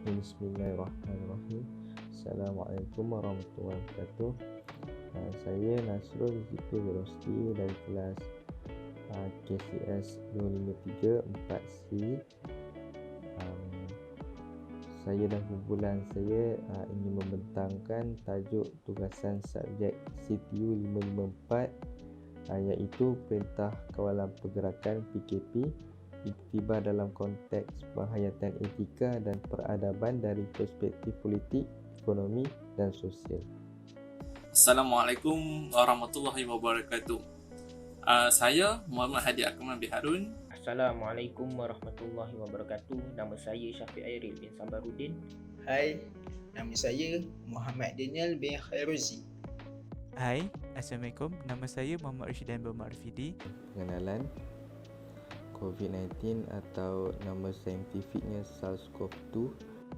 Bismillahirrahmanirrahim. Assalamualaikum warahmatullahi wabarakatuh. Saya Nasrul Zikri Rosti dari kelas KCS 253 4C. Saya dan kumpulan saya ingin membentangkan tajuk tugasan subjek CTU 554 iaitu Perintah Kawalan Pergerakan PKP, iktibar dalam konteks penghayatan etika dan peradaban dari perspektif politik, ekonomi dan sosial. Assalamualaikum warahmatullahi wabarakatuh. Saya Muhammad Hadi Akmal bin Harun. Assalamualaikum warahmatullahi wabarakatuh. Nama saya Syafiq Airil bin Sambarudin. Hai, nama saya Muhammad Daniel bin Khairuzi. Hai, Assalamualaikum. Nama saya Muhammad Rashidan bin Ma'rifidi. Pengenalan COVID-19 atau nama saintifiknya SARS-CoV-2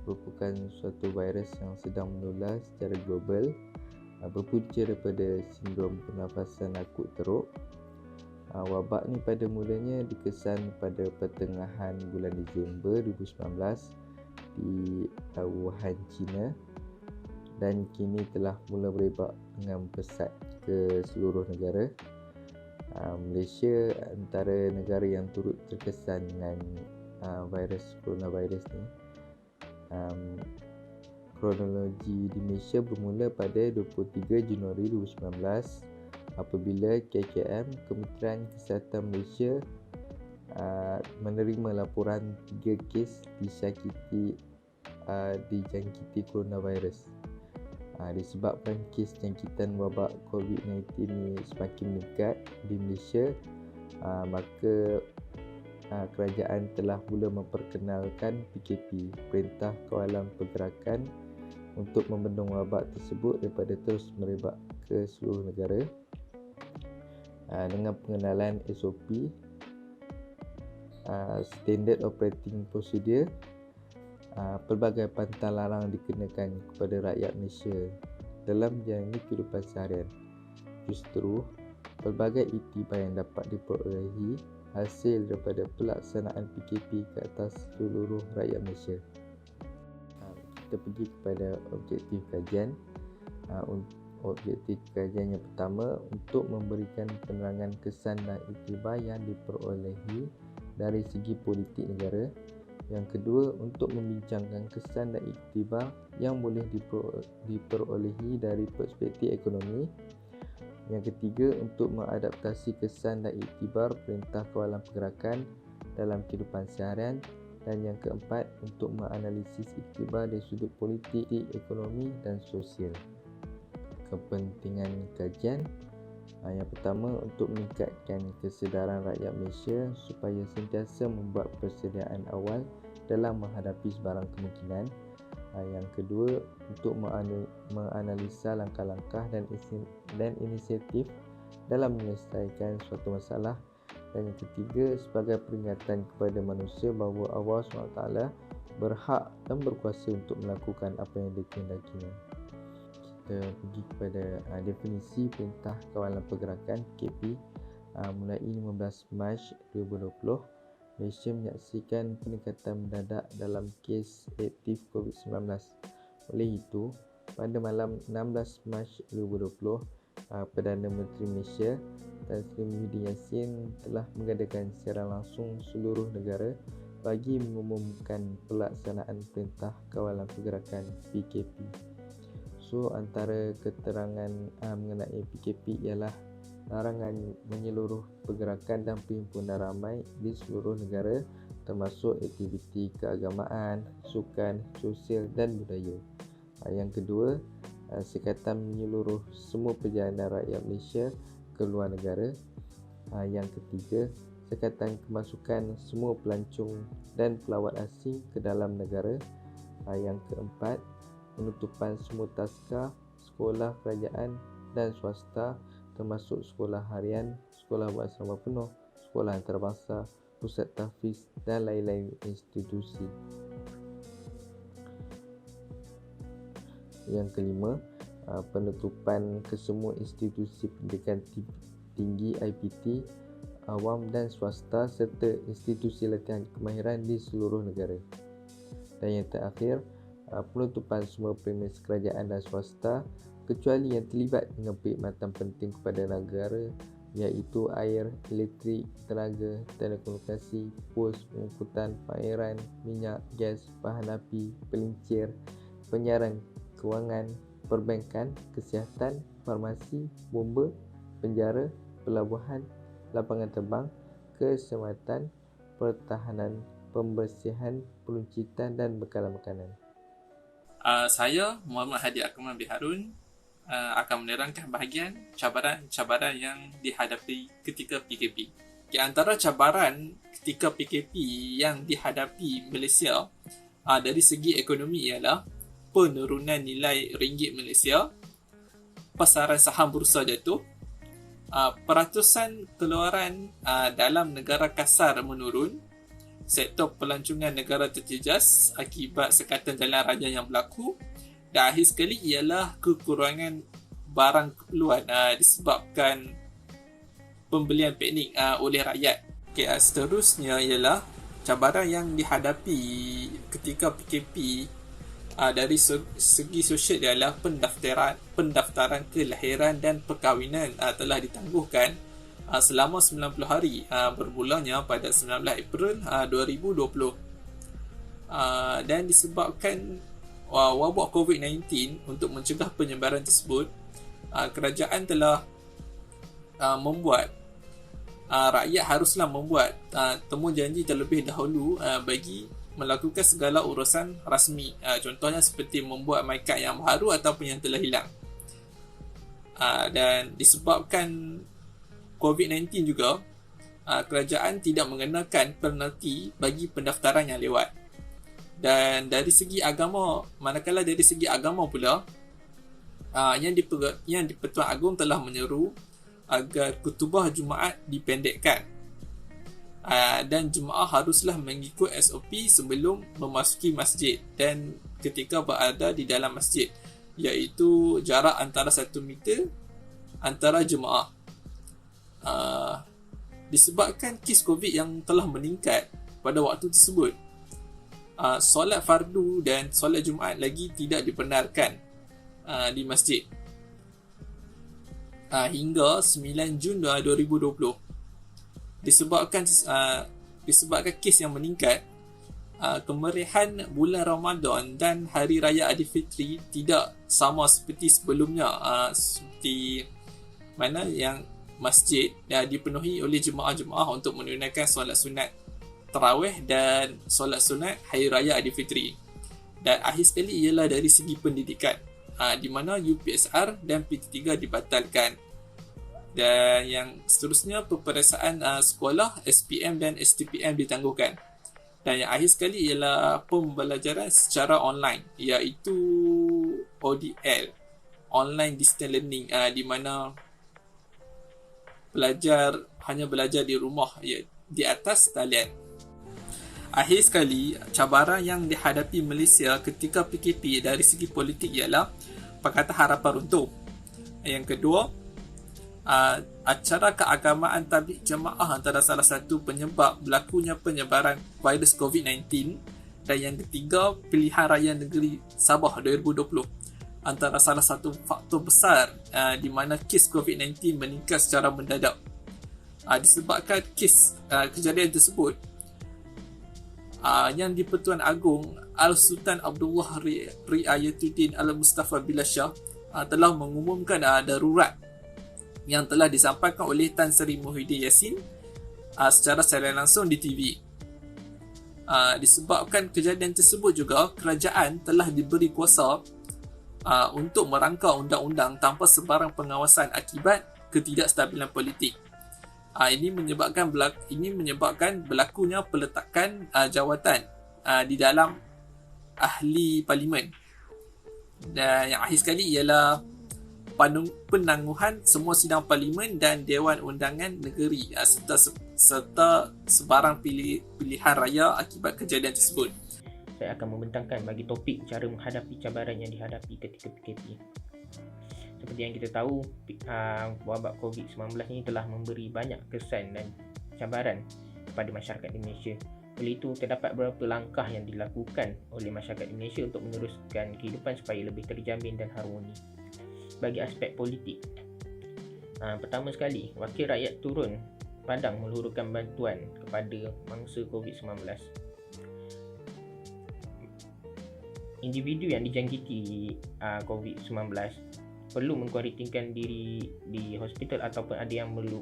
merupakan suatu virus yang sedang menular secara global, berpunca daripada sindrom pernafasan akut teruk. Wabak ni pada mulanya dikesan pada pertengahan bulan Disember 2019 di Wuhan, China, dan kini telah mula berebak dengan pesat ke seluruh negara. Malaysia antara negara yang turut terkesan dengan virus coronavirus ni. Kronologi di Malaysia bermula pada 23 Januari 2019 apabila KKM, Kementerian Kesihatan Malaysia, menerima laporan 3 kes dijangkiti coronavirus. Disebabkan kes jangkitan wabak COVID-19 ni semakin meningkat di Malaysia, maka kerajaan telah mula memperkenalkan PKP, Perintah Kawalan Pergerakan, untuk membendung wabak tersebut daripada terus merebak ke seluruh negara. Dengan pengenalan SOP, Standard Operating Procedure, pelbagai pantang larang dikenakan kepada rakyat Malaysia dalam menjalani kehidupan seharian. Justru, pelbagai iktibar yang dapat diperolehi hasil daripada pelaksanaan PKP ke atas seluruh rakyat Malaysia. Kita pergi kepada objektif kajian. Objektif kajian yang pertama, untuk memberikan penerangan kesan dan iktibar yang diperolehi dari segi politik negara. Yang kedua, untuk membincangkan kesan dan iktibar yang boleh diperolehi dari perspektif ekonomi. Yang ketiga, untuk mengadaptasi kesan dan iktibar Perintah Kawalan Pergerakan dalam kehidupan seharian. Dan yang keempat, untuk menganalisis iktibar dari sudut politik, ekonomi dan sosial. Kepentingan kajian. Yang pertama, untuk meningkatkan kesedaran rakyat Malaysia supaya sentiasa membuat persediaan awal dalam menghadapi sebarang kemungkinan. Yang kedua, untuk menganalisa langkah-langkah dan inisiatif dalam menyelesaikan suatu masalah. Dan yang ketiga, sebagai peringatan kepada manusia bahawa Allah SWT berhak dan berkuasa untuk melakukan apa yang dikehendakinya. Kita pergi kepada definisi Perintah Kawalan Pergerakan PKP. Mulai 15 Mac 2020, Malaysia menyaksikan peningkatan mendadak dalam kes aktif COVID-19. Oleh itu, pada malam 16 Mac 2020, Perdana Menteri Malaysia Tan Sri Muhyiddin Yassin telah mengadakan siaran langsung seluruh negara bagi mengumumkan pelaksanaan Perintah Kawalan Pergerakan PKP. So, antara keterangan mengenai PKP ialah larangan menyeluruh pergerakan dan perhimpunan ramai di seluruh negara, termasuk aktiviti keagamaan, sukan, sosial dan budaya. Yang kedua, sekatan menyeluruh semua perjalanan rakyat Malaysia ke luar negara. Yang ketiga, sekatan kemasukan semua pelancong dan pelawat asing ke dalam negara. Yang keempat, penutupan semua taska, sekolah kerajaan dan swasta, termasuk sekolah harian, sekolah berasrama penuh, sekolah antarabangsa, pusat tahfiz dan lain-lain institusi. Yang kelima, penutupan kesemua institusi pendidikan tinggi IPT, awam dan swasta serta institusi latihan kemahiran di seluruh negara. Dan yang terakhir, penutupan semua premis kerajaan dan swasta kecuali yang terlibat dengan perkhidmatan penting kepada negara iaitu air, elektrik, tenaga, telekomunikasi, pos, pengangkutan, pengairan, minyak, gas, bahan api, pelincir, penyiaran, kewangan, perbankan, kesihatan, farmasi, bomba, penjara, pelabuhan, lapangan terbang, keselamatan, pertahanan, pembersihan, peluncitan dan bekalan makanan. Saya, Muhammad Hadi Akmal bin Harun, akan menerangkan bahagian cabaran-cabaran yang dihadapi ketika PKP. Di antara cabaran ketika PKP yang dihadapi Malaysia dari segi ekonomi ialah penurunan nilai ringgit Malaysia, pasaran saham bursa jatuh, peratusan keluaran dalam negara kasar menurun, sektor pelancongan negara terjejas akibat sekatan jalan raya yang berlaku, dan akhir sekali ialah kekurangan barang keperluan disebabkan pembelian panik oleh rakyat. Seterusnya ialah cabaran yang dihadapi ketika PKP dari segi sosial ialah pendaftaran kelahiran dan perkahwinan telah ditangguhkan selama 90 hari bermulanya pada 19 April 2020 dan disebabkan wabak COVID-19. Untuk mencegah penyebaran tersebut, kerajaan telah membuat rakyat haruslah membuat temujanji terlebih dahulu bagi melakukan segala urusan rasmi, contohnya seperti membuat MyKad yang baru ataupun yang telah hilang. Dan disebabkan COVID-19 juga, kerajaan tidak mengenakan penalti bagi pendaftaran yang lewat. Dan dari segi agama, manakala dari segi agama pula, yang di-Pertuan Agong telah menyeru agar khutbah Jumaat dipendekkan, dan jemaah haruslah mengikut SOP sebelum memasuki masjid dan ketika berada di dalam masjid, iaitu jarak antara 1 meter antara jemaah. Disebabkan kes COVID yang telah meningkat pada waktu tersebut, solat fardu dan solat Jumaat lagi tidak dibenarkan di masjid hingga 9 Jun 2020. Disebabkan kes yang meningkat, kemeriahan bulan Ramadan dan Hari Raya Aidilfitri tidak sama seperti sebelumnya, seperti mana yang masjid dipenuhi oleh jemaah-jemaah untuk menunaikan solat sunat Tarawih dan solat sunat Hari Raya Aidilfitri. Dan akhir sekali ialah dari segi pendidikan, di mana UPSR dan PT3 dibatalkan. Dan yang seterusnya, peperiksaan sekolah SPM dan STPM ditangguhkan. Dan yang akhir sekali ialah pembelajaran secara online, iaitu ODL, Online Distance Learning, di mana pelajar hanya belajar di rumah di atas talian. Akhir sekali, cabaran yang dihadapi Malaysia ketika PKP dari segi politik ialah Pakatan Harapan Runtuh. Yang kedua, acara keagamaan tabligh jemaah antara salah satu penyebab berlakunya penyebaran virus COVID-19. Dan yang ketiga, pilihan raya negeri Sabah 2020 antara salah satu faktor besar di mana kes COVID-19 meningkat secara mendadak. Disebabkan kejadian tersebut, yang di-Pertuan Agong Al-Sultan Abdullah Riayatuddin Al-Mustafa Billah Shah telah mengumumkan darurat yang telah disampaikan oleh Tan Sri Muhyiddin Yassin secara langsung di TV. Disebabkan kejadian tersebut juga, kerajaan telah diberi kuasa untuk merangka undang-undang tanpa sebarang pengawasan akibat ketidakstabilan politik. Ini menyebabkan berlakunya peletakan jawatan di dalam ahli parlimen. Dan yang akhir sekali ialah penangguhan semua sidang parlimen dan Dewan Undangan Negeri serta sebarang pilihan raya akibat kejadian tersebut. Saya akan membentangkan bagi topik cara menghadapi cabaran yang dihadapi ketika PKP. Seperti yang kita tahu, wabak COVID-19 ini telah memberi banyak kesan dan cabaran kepada masyarakat Indonesia, Oleh itu, terdapat beberapa langkah yang dilakukan oleh masyarakat Indonesia untuk meneruskan kehidupan supaya lebih terjamin dan harmoni. Bagi aspek politik, pertama sekali, wakil rakyat turun padang meluruhkan bantuan kepada mangsa COVID-19. Individu yang dijangkiti COVID-19 perlu mengkuarantinkan diri di hospital ataupun ada yang perlu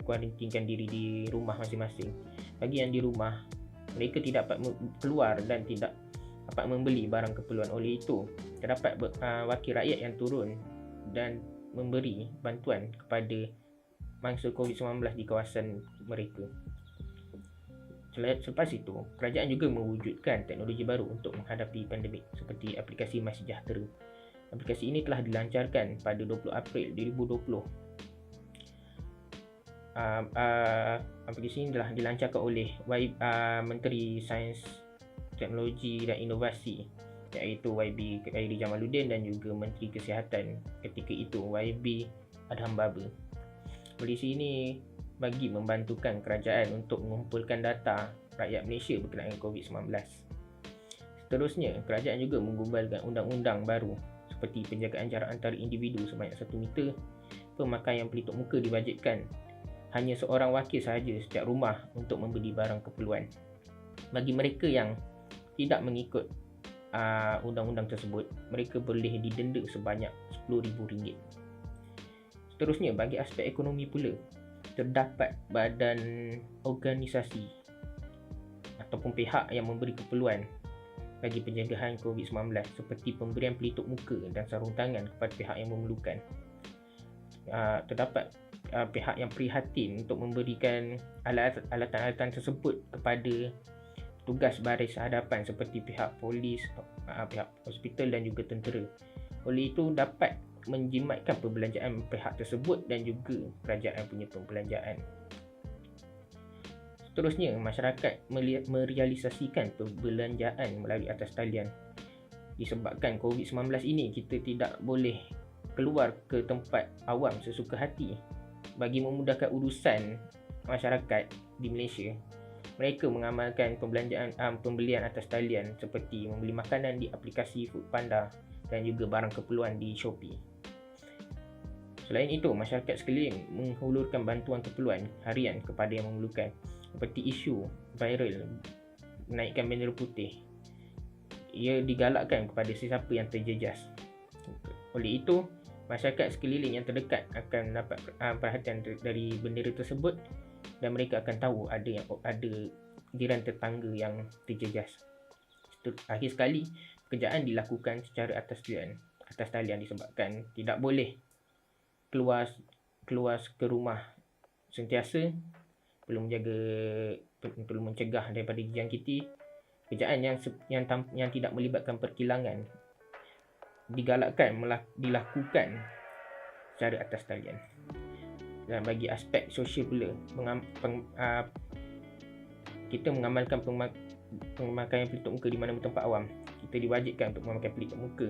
kuarantinkan diri di rumah masing-masing. Bagi yang di rumah, mereka tidak dapat keluar dan tidak dapat membeli barang keperluan. Oleh itu, terdapat wakil rakyat yang turun dan memberi bantuan kepada mangsa COVID-19 di kawasan mereka. Selepas itu, kerajaan juga mewujudkan teknologi baru untuk menghadapi pandemik seperti aplikasi MySejahtera. Aplikasi ini telah dilancarkan pada 20 April 2020. Aplikasi ini telah dilancarkan oleh Menteri Sains, Teknologi dan Inovasi, iaitu YB Khairi Jamaluddin, dan juga Menteri Kesihatan ketika itu, YB Adham Baba. Polisi ini bagi membantukan kerajaan untuk mengumpulkan data rakyat Malaysia berkenaan COVID-19. Seterusnya, kerajaan juga menggumbalkan undang-undang baru seperti penjagaan jarak antara individu sebanyak 1 meter, pemakaian pelitup muka dibajetkan hanya seorang wakil sahaja setiap rumah untuk membeli barang keperluan. Bagi mereka yang tidak mengikut undang-undang tersebut, mereka boleh didenda sebanyak RM10,000. Seterusnya, bagi aspek ekonomi pula, terdapat badan organisasi ataupun pihak yang memberi keperluan bagi pencegahan COVID-19 seperti pemberian pelitup muka dan sarung tangan kepada pihak yang memerlukan. Terdapat pihak yang prihatin untuk memberikan alatan-alatan tersebut kepada tugas baris hadapan seperti pihak polis, pihak hospital dan juga tentera. Oleh itu, dapat menjimatkan perbelanjaan pihak tersebut dan juga kerajaan punya perbelanjaan. Seterusnya, masyarakat merealisasikan perbelanjaan melalui atas talian. Disebabkan COVID-19 ini, kita tidak boleh keluar ke tempat awam sesuka hati. Bagi memudahkan urusan masyarakat di Malaysia, mereka mengamalkan pembelian atas talian seperti membeli makanan di aplikasi Foodpanda dan juga barang keperluan di Shopee. Selain itu, masyarakat sekeliling menghulurkan bantuan keperluan harian kepada yang memerlukan, seperti isu viral menaikkan bendera putih. Ia digalakkan kepada sesiapa yang terjejas. Oleh itu, masyarakat sekeliling yang terdekat akan mendapat perhatian dari bendera tersebut dan mereka akan tahu ada jiran tetangga yang terjejas. Akhir sekali, pekerjaan dilakukan secara atas talian disebabkan tidak boleh keluar ke rumah sentiasa, perlu mencegah daripada dijangkiti. Pekerjaan yang tidak melibatkan perkilangan digalakkan dilakukan secara atas talian. Dan bagi aspek sosial pula, kita mengamalkan pemakaian pelitup muka di mana tempat awam. Kita diwajibkan untuk memakai pelitup muka,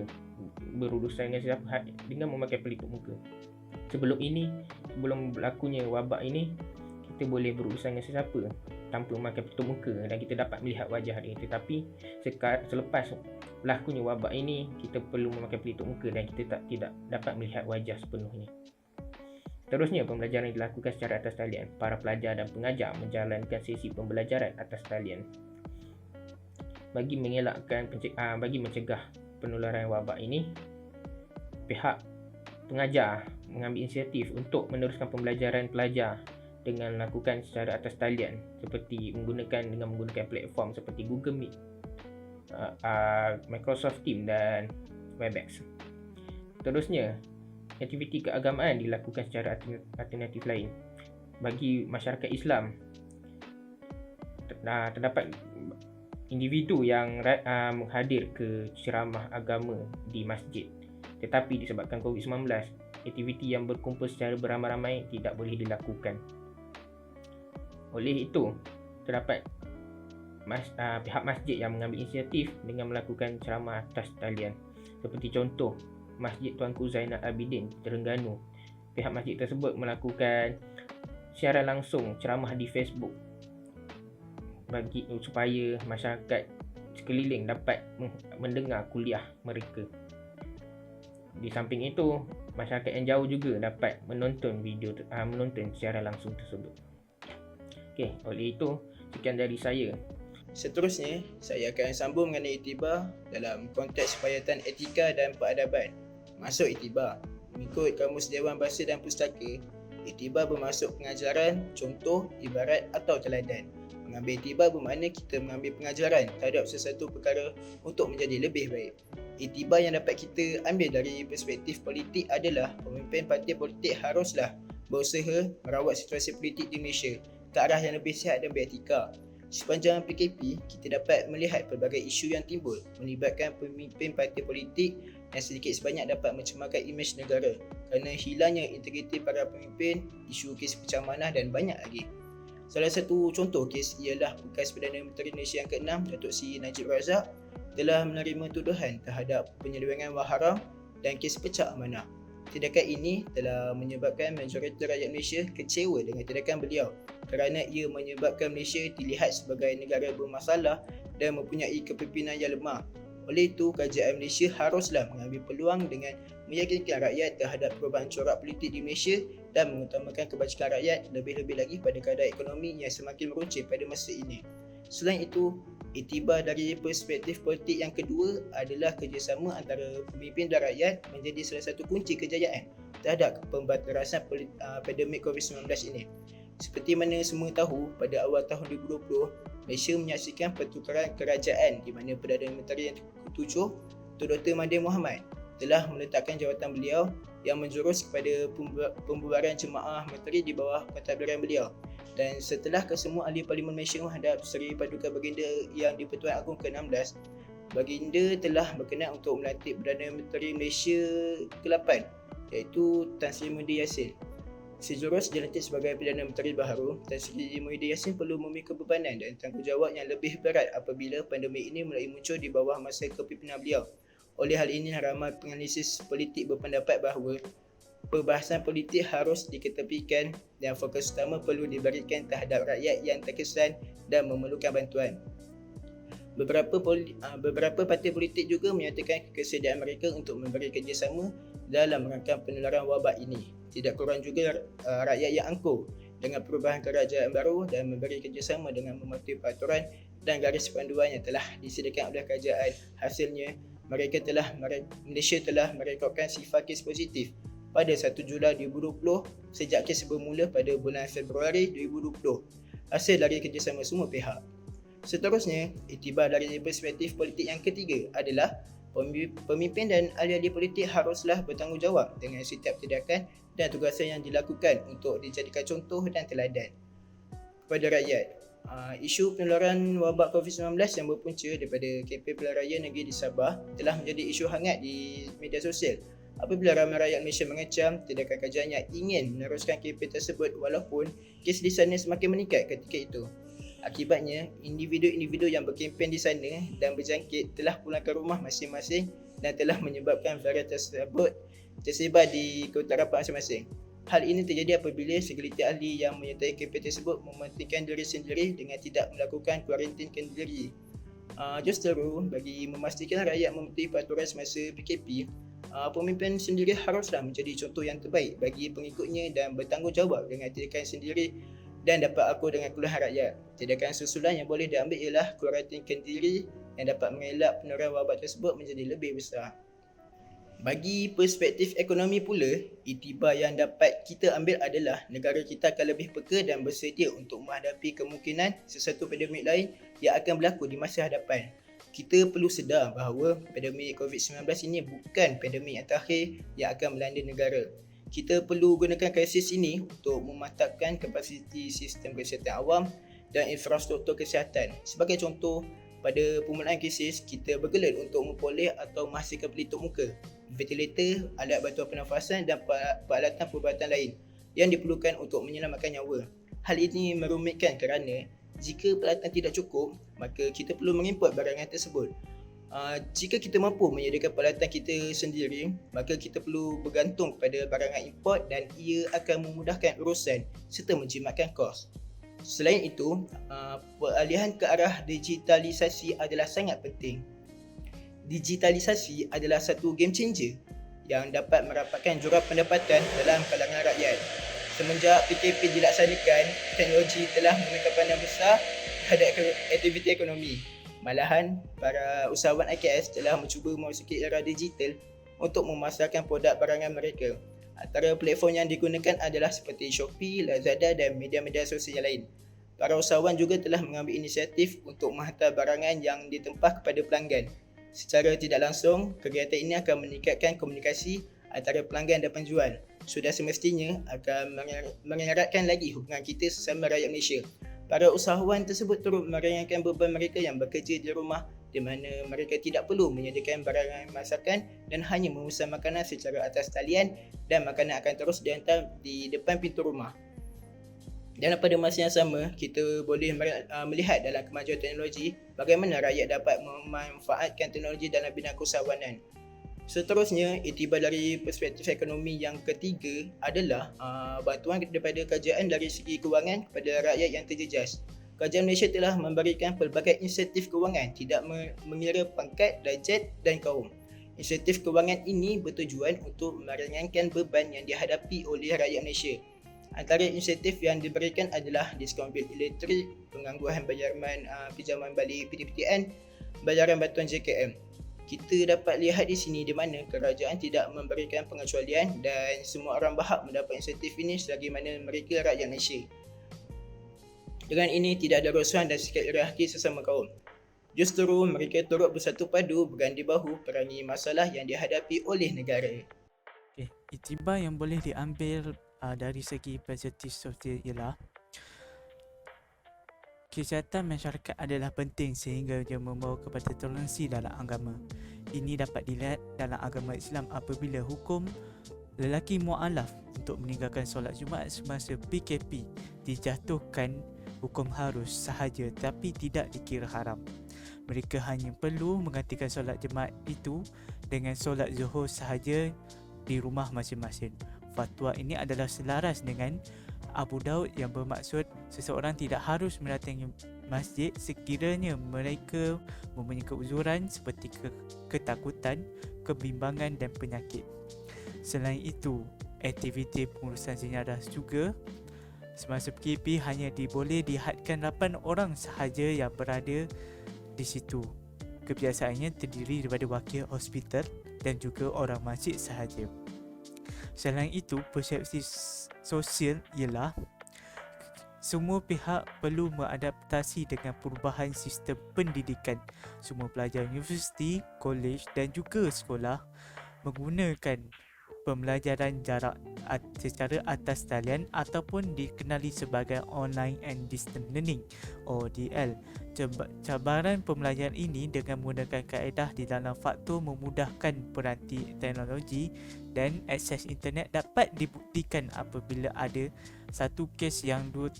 berurusan dengan memakai pelitup muka. Sebelum berlakunya wabak ini, kita boleh berurusan dengan sesiapa tanpa memakai pelitup muka dan kita dapat melihat wajah dia. Tetapi selepas berlakunya wabak ini, kita perlu memakai pelitup muka dan kita tidak dapat melihat wajah sepenuhnya. Terusnya, pembelajaran dilakukan secara atas talian. Para pelajar dan pengajar menjalankan sesi pembelajaran atas talian bagi mencegah penularan wabak ini. Pihak pengajar mengambil inisiatif untuk meneruskan pembelajaran pelajar dengan melakukan secara atas talian seperti menggunakan platform seperti Google Meet, Microsoft Teams dan Webex. Terusnya, aktiviti keagamaan dilakukan secara alternatif lain. Bagi masyarakat Islam, terdapat individu yang hadir ke ceramah agama di masjid. Tetapi disebabkan COVID-19, aktiviti yang berkumpul secara beramai-ramai tidak boleh dilakukan. Oleh itu, terdapat pihak masjid yang mengambil inisiatif dengan melakukan ceramah atas talian. Seperti contoh, Masjid Tuanku Zainal Abidin, Terengganu. Pihak masjid tersebut melakukan siaran langsung ceramah di Facebook supaya masyarakat sekeliling dapat mendengar kuliah mereka. Di samping itu, masyarakat yang jauh juga dapat menonton siaran langsung tersebut. Okey, oleh itu sekian dari saya. Seterusnya, saya akan sambung mengenai iktibar dalam konteks payatan etika dan peradaban. Masuk iktibar. Mengikut Kamus Dewan Bahasa dan Pustaka, iktibar bermaksud pengajaran, contoh, ibarat atau teladan. Mengambil iktibar bermakna kita mengambil pengajaran terhadap sesuatu perkara untuk menjadi lebih baik. Iktibar yang dapat kita ambil dari perspektif politik adalah pemimpin parti politik haruslah berusaha merawat situasi politik di Malaysia ke arah yang lebih sihat dan beretika. Sepanjang PKP, kita dapat melihat pelbagai isu yang timbul melibatkan pemimpin parti politik yang sedikit sebanyak dapat mencemarkan imej negara kerana hilangnya integriti para pemimpin, isu kes pecah manah dan banyak lagi. Salah satu contoh kes ialah bekas Perdana Menteri Malaysia yang ke-6, Datuk Seri Najib Razak telah menerima tuduhan terhadap penyelewengan wang haram dan kes pecah amanah. Tindakan ini telah menyebabkan majoriti rakyat Malaysia kecewa dengan tindakan beliau kerana ia menyebabkan Malaysia dilihat sebagai negara bermasalah dan mempunyai kepimpinan yang lemah. Oleh itu, kerajaan Malaysia haruslah mengambil peluang dengan meyakinkan rakyat terhadap perubahan corak politik di Malaysia dan mengutamakan kebajikan rakyat, lebih-lebih lagi pada keadaan ekonomi yang semakin meruncing pada masa ini. Selain itu, iktibar dari perspektif politik yang kedua adalah kerjasama antara pemimpin dan rakyat menjadi salah satu kunci kejayaan terhadap pembatasan pandemik COVID-19 ini. Seperti mana semua tahu, pada awal tahun 2020, Malaysia menyaksikan pertukaran kerajaan di mana Perdana Menteri yang ke-7, Tun Dr. Mahathir Mohamad telah meletakkan jawatan beliau yang menjurus kepada pembubaran jemaah menteri di bawah pentadbiran beliau. Dan setelah kesemua ahli Parlimen Malaysia menghadap Seri Paduka Baginda Yang di-Pertuan Agong ke-16, Baginda telah berkenan untuk melantik Perdana Menteri Malaysia ke-8 iaitu Tan Sri Muhyiddin Yassin. Sejurus dilantik sebagai Perdana Menteri baharu, Tan Sri Muhyiddin Yassin perlu memikul bebanan dan tanggungjawab yang lebih berat apabila pandemik ini mulai muncul di bawah masa kepimpinan beliau. Oleh hal ini, ramai penganalisis politik berpendapat bahawa perbahasan politik harus diketepikan dan fokus utama perlu diberikan terhadap rakyat yang terkesan dan memerlukan bantuan. Beberapa parti politik juga menyatakan kesediaan mereka untuk memberi kerjasama dalam rangka penularan wabak ini. Tidak kurang juga rakyat yang angkuh dengan perubahan kerajaan baru dan memberi kerjasama dengan mematuhi peraturan dan garis panduan yang telah disediakan oleh kerajaan. Hasilnya, Malaysia telah merekodkan sifar kes positif pada 1 Julai 2020 sejak kes bermula pada bulan Februari 2020 hasil dari kerjasama semua pihak. Seterusnya, iktibar dari perspektif politik yang ketiga adalah pemimpin dan ahli-ahli politik haruslah bertanggungjawab dengan setiap tindakan dan tugasan yang dilakukan untuk dijadikan contoh dan teladan kepada rakyat. Isu penularan wabak COVID-19 yang berpunca daripada kempen pilihan raya negeri di Sabah telah menjadi isu hangat di media sosial apabila ramai rakyat Malaysia mengecam tindakan kerajaan yang ingin meneruskan kempen tersebut walaupun kes di sana semakin meningkat ketika itu. Akibatnya, individu-individu yang berkempen di sana dan berjangkit telah pulang ke rumah masing-masing dan telah menyebabkan varian tersebut tersebar di keutarapan masing-masing. Hal ini terjadi apabila segelintir ahli yang menyertai kempen tersebut mementingkan diri sendiri dengan tidak melakukan kuarantinkan diri. Justeru, bagi memastikan rakyat mematuhi peraturan semasa PKP, pemimpin sendiri haruslah menjadi contoh yang terbaik bagi pengikutnya dan bertanggungjawab dengan tindakan sendiri dan dapat akur dengan keluhan rakyat. Tindakan susulan yang boleh diambil ialah kuarantinkan diri yang dapat mengelak penularan wabak tersebut menjadi lebih besar. Bagi perspektif ekonomi pula, iktibar yang dapat kita ambil adalah negara kita akan lebih peka dan bersedia untuk menghadapi kemungkinan sesuatu pandemik lain yang akan berlaku di masa hadapan. Kita perlu sedar bahawa pandemik COVID-19 ini bukan pandemik yang terakhir yang akan melanda negara. Kita perlu gunakan krisis ini untuk memantapkan kapasiti sistem kesihatan awam dan infrastruktur kesihatan. Sebagai contoh, pada permulaan krisis, kita bergelut untuk memperoleh atau menghasilkan pelitup muka, ventilator, alat bantuan pernafasan dan peralatan perubatan lain yang diperlukan untuk menyelamatkan nyawa. Hal ini merumitkan kerana jika peralatan tidak cukup, maka kita perlu mengimport barangan tersebut. Jika kita mampu menyediakan peralatan kita sendiri, maka kita perlu bergantung pada barangan import dan ia akan memudahkan urusan serta menjimatkan kos. Selain itu, peralihan ke arah digitalisasi adalah sangat penting. Digitalisasi adalah satu game changer yang dapat merapatkan jurang pendapatan dalam kalangan rakyat. Semenjak PKP dilaksanakan, teknologi telah memainkan peranan besar terhadap aktiviti ekonomi. Malahan, para usahawan IKS telah mencuba memasuki era digital untuk memasarkan produk barangan mereka. Antara platform yang digunakan adalah seperti Shopee, Lazada dan media-media sosial yang lain. Para usahawan juga telah mengambil inisiatif untuk menghantar barangan yang ditempah kepada pelanggan. Secara tidak langsung, kegiatan ini akan meningkatkan komunikasi antara pelanggan dan penjual. Sudah semestinya akan mengeratkan lagi hubungan kita sesama rakyat Malaysia. Para usahawan tersebut turut meringankan beban mereka yang bekerja di rumah, di mana mereka tidak perlu menyediakan barangan masakan dan hanya memesan makanan secara atas talian, dan makanan akan terus dihantar di depan pintu rumah. Dan pada masa yang sama, kita boleh melihat dalam kemajuan teknologi bagaimana rakyat dapat memanfaatkan teknologi dalam bidang keusahawanan. Seterusnya, iktibar dari perspektif ekonomi yang ketiga adalah bantuan daripada kerajaan dari segi kewangan kepada rakyat yang terjejas. Kerajaan Malaysia telah memberikan pelbagai insentif kewangan tidak mengira pangkat, darjat dan kaum. Insentif kewangan ini bertujuan untuk meringankan beban yang dihadapi oleh rakyat Malaysia. Antara insentif yang diberikan adalah diskaun bil elektrik, pengangguran bayaran pinjaman balik PTPTN, bayaran bantuan JKM. Kita dapat lihat di sini di mana kerajaan tidak memberikan pengecualian dan semua orang berhak mendapat insentif ini selagi mana mereka rakyat Malaysia. Dengan ini tidak ada rusuhan dan sikap hierarki sesama kaum. Justru mereka turut bersatu padu berganding bahu perangi masalah yang dihadapi oleh negara. Iktibar yang boleh diambil dari segi perspektif sosial ialah kesihatan masyarakat adalah penting sehingga dia membawa kepada toleransi dalam agama. Ini dapat dilihat dalam agama Islam apabila hukum lelaki mu'alaf untuk meninggalkan solat Jumaat semasa PKP dijatuhkan hukum harus sahaja tapi tidak dikira haram. Mereka hanya perlu menggantikan solat Jumaat itu dengan solat Zuhur sahaja di rumah masing-masing. Fatwa ini adalah selaras dengan Abu Daud yang bermaksud seseorang tidak harus mendatangi masjid sekiranya mereka mempunyai keuzuran seperti ketakutan, kebimbangan dan penyakit. Selain itu, aktiviti pengurusan jenazah juga semasa PKP hanya boleh dihadkan 8 orang sahaja yang berada di situ. Kebiasaannya terdiri daripada wakil hospital dan juga orang masjid sahaja. Selain itu, persepsi sosial ialah semua pihak perlu beradaptasi dengan perubahan sistem pendidikan. Semua pelajar universiti, kolej dan juga sekolah menggunakan pembelajaran jarak secara atas talian ataupun dikenali sebagai Online and Distance Learning ODL. Cabaran pembelajaran ini dengan menggunakan kaedah di dalam faktor memudahkan peranti teknologi dan akses internet dapat dibuktikan apabila ada satu kes yang 2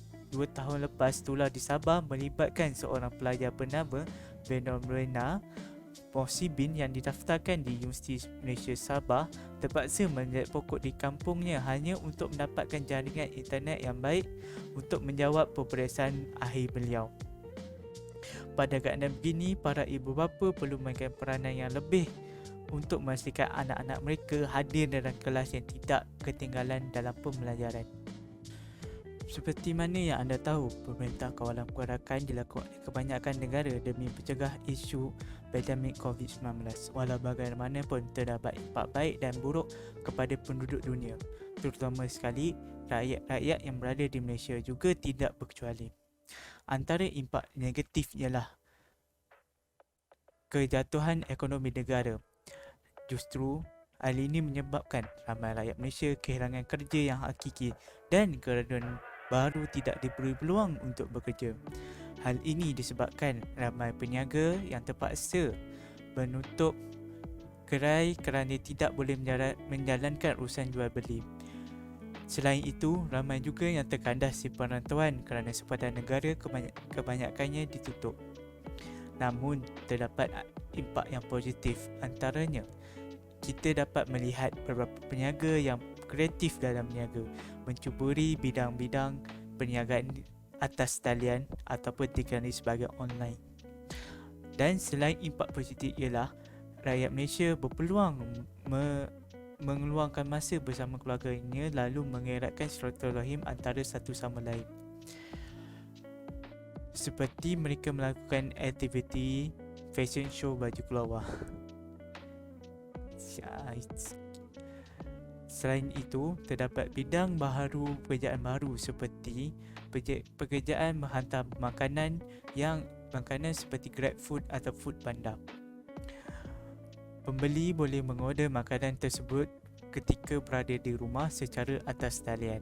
tahun lepas tular di Sabah melibatkan seorang pelajar bernama Fenomena Mohsibin yang didaftarkan di Universiti Malaysia Sabah terpaksa menjadi pokok di kampungnya hanya untuk mendapatkan jaringan internet yang baik untuk menjawab peperiksaan akhir beliau. Pada keadaan begini, para ibu bapa perlu memainkan peranan yang lebih untuk memastikan anak-anak mereka hadir dalam kelas yang tidak ketinggalan dalam pembelajaran. Seperti mana yang anda tahu, pemerintah kawalan pergerakan dilakukan di kebanyakan negara demi mencegah isu pandemik COVID-19. Walau bagaimanapun terdapat impak baik dan buruk kepada penduduk dunia, terutama sekali rakyat-rakyat yang berada di Malaysia juga tidak berkecuali. Antara impak negatif ialah kejatuhan ekonomi negara. Justru hal ini menyebabkan ramai rakyat Malaysia kehilangan kerja yang hakiki dan graduan baru tidak diberi peluang untuk bekerja. Hal ini disebabkan ramai peniaga yang terpaksa menutup gerai kerana tidak boleh menjalankan urusan jual beli. Selain itu, ramai juga yang terkandas di perantauan kerana sepatan negara kebanyakannya ditutup. Namun, terdapat impak yang positif. Antaranya, kita dapat melihat beberapa peniaga yang kreatif dalam berniaga, mencuburi bidang-bidang perniagaan atas talian ataupun dikenali sebagai online. Dan selain impak positif ialah rakyat Malaysia berpeluang mengeluangkan masa bersama keluarganya lalu mengeratkan silaturahim antara satu sama lain. Seperti mereka melakukan aktiviti fashion show baju keluar. Selain itu, terdapat bidang baharu pekerjaan baru seperti pekerjaan menghantar makanan seperti Grab Food atau Food Panda. Pembeli boleh mengorder makanan tersebut ketika berada di rumah secara atas talian.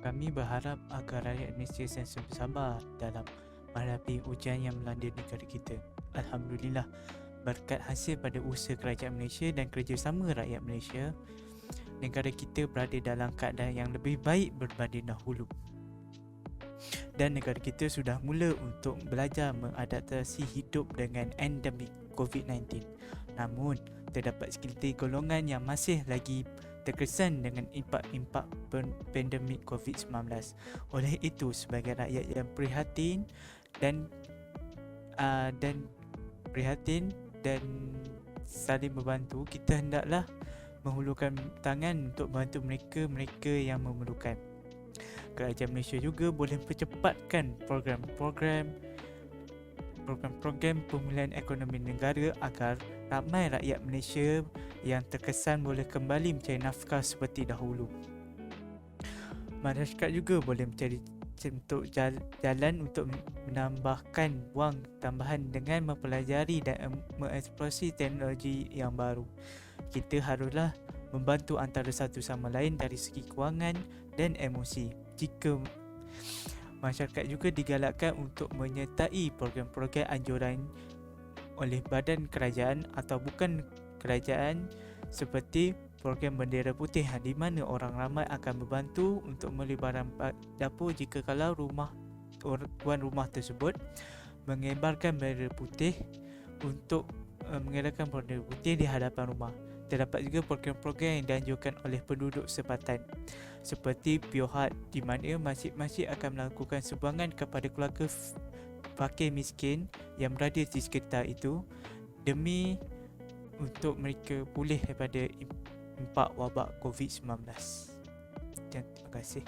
Kami berharap agar rakyat Malaysia sentiasa bersabar dalam menghadapi ujian yang melanda negara kita. Alhamdulillah, berkat hasil pada usaha kerajaan Malaysia dan kerjasama rakyat Malaysia, negara kita berada dalam keadaan yang lebih baik berbanding dahulu. Dan negara kita sudah mula untuk belajar mengadaptasi hidup dengan endemik COVID-19. Namun, terdapat segelintir golongan yang masih lagi terkesan dengan impak-impak pandemik COVID-19. Oleh itu, sebagai rakyat yang prihatin dan saling membantu, kita hendaklah menghulurkan tangan untuk membantu mereka yang memerlukan. Kerajaan Malaysia juga boleh percepatkan program-program pemulihan ekonomi negara agar ramai rakyat Malaysia yang terkesan boleh kembali mencari nafkah seperti dahulu. Masyarakat juga boleh mencari jalan untuk menambahkan wang tambahan dengan mempelajari dan mengeksplorasi teknologi yang baru. Kita haruslah membantu antara satu sama lain dari segi kewangan dan emosi. Jika masyarakat juga digalakkan untuk menyertai program-program anjuran oleh badan kerajaan atau bukan kerajaan seperti program Bendera Putih, di mana orang ramai akan membantu untuk membeli barang dapur jika kalau tuan rumah tersebut mengibarkan bendera putih untuk mengibarkan bendera putih di hadapan rumah. Terdapat juga program-program yang dianjurkan oleh penduduk sepatan seperti Piohat, di mana masjid-masjid akan melakukan sumbangan kepada keluarga fakir miskin yang berada di sekitar itu demi untuk mereka pulih daripada impak wabak COVID-19. Terima kasih.